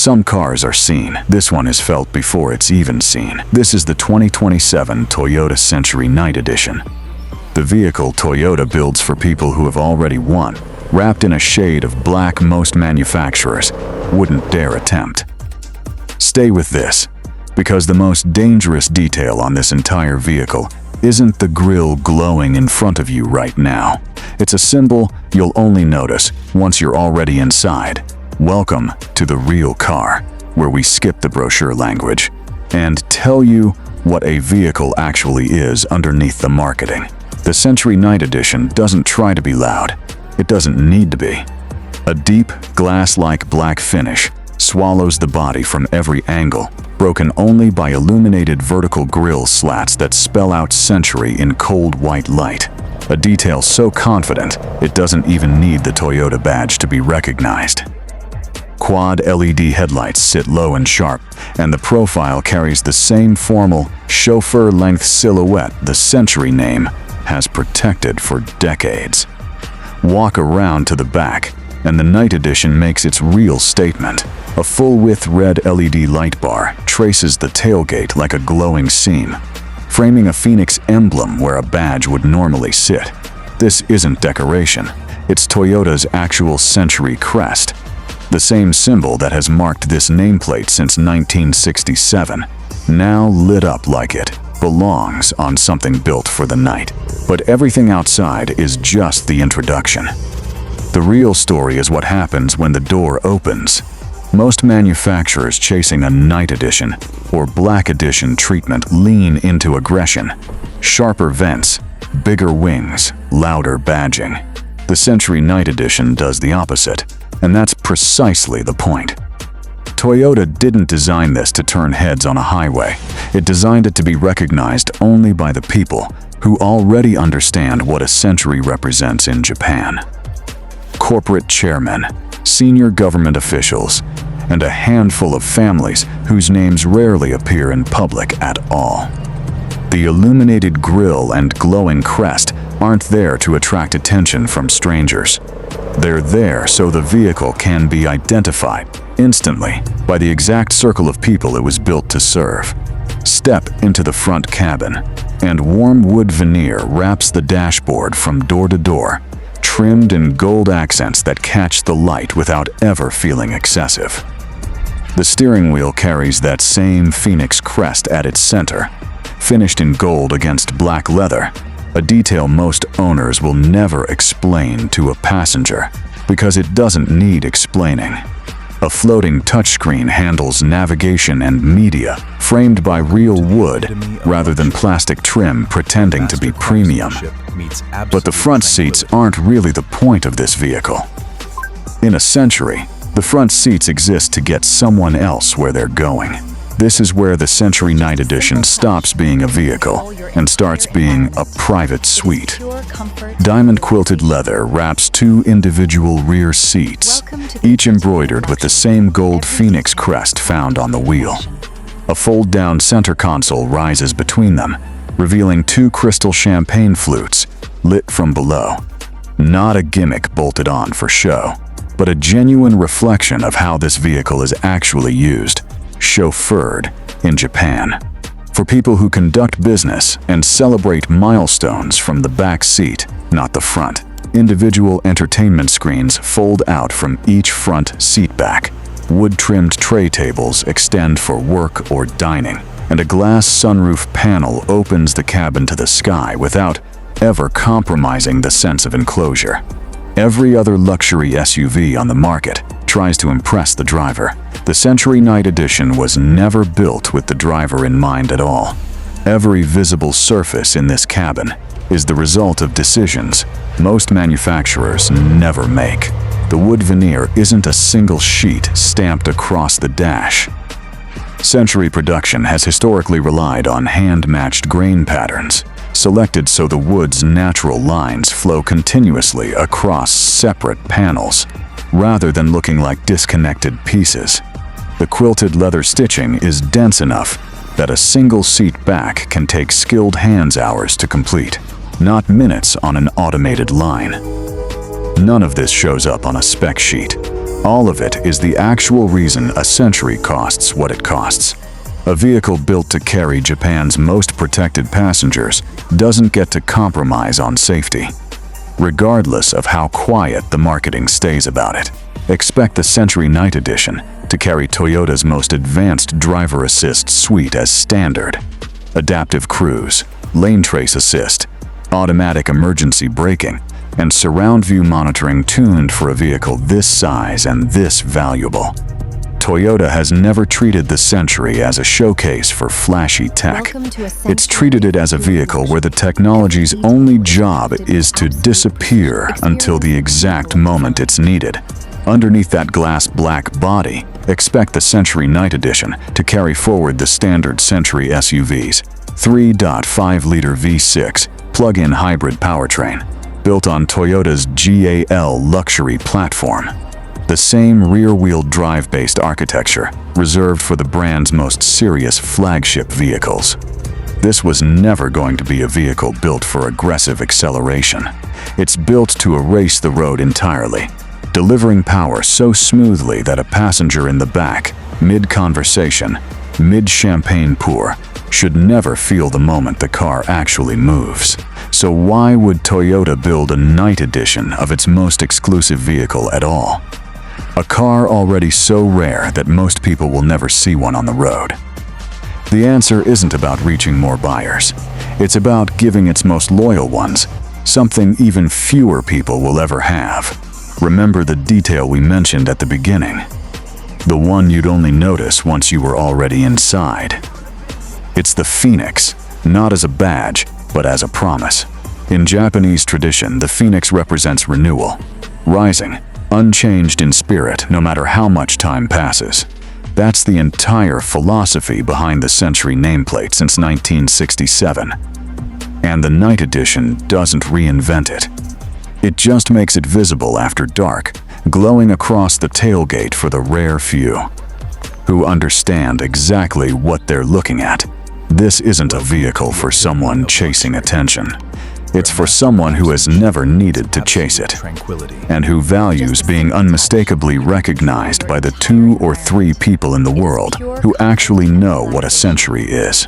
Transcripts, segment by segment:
Some cars are seen. This one is felt before it's even seen. This is the 2027 Toyota Century Night Edition. The vehicle Toyota builds for people who have already won, wrapped in a shade of black most manufacturers wouldn't dare attempt. Stay with this, because the most dangerous detail on this entire vehicle isn't the grille glowing in front of you right now. It's a symbol you'll only notice once you're already inside. Welcome to the real car, where we skip the brochure language and tell you what a vehicle actually is underneath the marketing. The Century Night Edition doesn't try to be loud. It doesn't need to be. A deep, glass-like black finish swallows the body from every angle, broken only by illuminated vertical grille slats that spell out Century in cold white light. A detail so confident, it doesn't even need the Toyota badge to be recognized. Quad LED headlights sit low and sharp, and the profile carries the same formal, chauffeur-length silhouette the Century name has protected for decades. Walk around to the back, and the Night Edition makes its real statement. A full-width red LED light bar traces the tailgate like a glowing seam, framing a phoenix emblem where a badge would normally sit. This isn't decoration. It's Toyota's actual Century crest. The same symbol that has marked this nameplate since 1967, now lit up like it belongs on something built for the night. But everything outside is just the introduction. The real story is what happens when the door opens. Most manufacturers chasing a Night Edition or Black Edition treatment lean into aggression. Sharper vents, bigger wings, louder badging. The Century Night Edition does the opposite. And that's precisely the point. Toyota didn't design this to turn heads on a highway. It designed it to be recognized only by the people who already understand what a Century represents in Japan. Corporate chairmen, senior government officials, and a handful of families whose names rarely appear in public at all. The illuminated grille and glowing crest aren't there to attract attention from strangers. They're there so the vehicle can be identified instantly by the exact circle of people it was built to serve. Step into the front cabin, and warm wood veneer wraps the dashboard from door to door, trimmed in gold accents that catch the light without ever feeling excessive. The steering wheel carries that same phoenix crest at its center, finished in gold against black leather, a detail most owners will never explain to a passenger because it doesn't need explaining. A floating touchscreen handles navigation and media, framed by real wood rather than plastic trim pretending to be premium. But the front seats aren't really the point of this vehicle. In a Century, the front seats exist to get someone else where they're going. This is where the Century Night Edition stops being a vehicle and starts being a private suite. Diamond quilted leather wraps two individual rear seats, each embroidered with the same gold phoenix crest found on the wheel. A fold-down center console rises between them, revealing two crystal champagne flutes lit from below. Not a gimmick bolted on for show, but a genuine reflection of how this vehicle is actually used. Chauffeured in Japan. For people who conduct business and celebrate milestones from the back seat, not the front. Individual entertainment screens fold out from each front seat back. Wood-trimmed tray tables extend for work or dining, and a glass sunroof panel opens the cabin to the sky without ever compromising the sense of enclosure. Every other luxury SUV on the market tries to impress the driver. The Century Night Edition was never built with the driver in mind at all. Every visible surface in this cabin is the result of decisions most manufacturers never make. The wood veneer isn't a single sheet stamped across the dash. Century production has historically relied on hand-matched grain patterns, selected so the wood's natural lines flow continuously across separate panels, rather than looking like disconnected pieces. The quilted leather stitching is dense enough that a single seat back can take skilled hands hours to complete, not minutes on an automated line. None of this shows up on a spec sheet. All of it is the actual reason a Century costs what it costs. A vehicle built to carry Japan's most protected passengers doesn't get to compromise on safety. Regardless of how quiet the marketing stays about it, expect the Century Night Edition to carry Toyota's most advanced driver assist suite as standard. Adaptive cruise, lane trace assist, automatic emergency braking, and surround view monitoring tuned for a vehicle this size and this valuable. Toyota has never treated the Century as a showcase for flashy tech. It's treated it as a vehicle where the technology's only job is to disappear until the exact moment it's needed. Underneath that glass black body, expect the Century Night Edition to carry forward the standard Century SUV's 3.5-liter V6 plug-in hybrid powertrain, built on Toyota's GAL luxury platform. The same rear-wheel drive-based architecture reserved for the brand's most serious flagship vehicles. This was never going to be a vehicle built for aggressive acceleration. It's built to erase the road entirely, delivering power so smoothly that a passenger in the back, mid-conversation, mid-champagne pour, should never feel the moment the car actually moves. So why would Toyota build a night edition of its most exclusive vehicle at all? A car already so rare that most people will never see one on the road. The answer isn't about reaching more buyers. It's about giving its most loyal ones something even fewer people will ever have. Remember the detail we mentioned at the beginning. The one you'd only notice once you were already inside. It's the Phoenix, not as a badge, but as a promise. In Japanese tradition, the Phoenix represents renewal, rising, unchanged in spirit no matter how much time passes. That's the entire philosophy behind the Century nameplate since 1967. And the Night Edition doesn't reinvent it. It just makes it visible after dark, glowing across the tailgate for the rare few who understand exactly what they're looking at. This isn't a vehicle for someone chasing attention. It's for someone who has never needed to chase it, and who values being unmistakably recognized by the 2 or 3 people in the world who actually know what a Century is.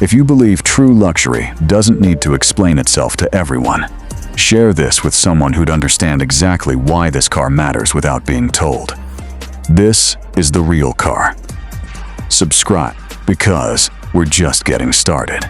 If you believe true luxury doesn't need to explain itself to everyone, share this with someone who'd understand exactly why this car matters without being told. This is the real car. Subscribe, because we're just getting started.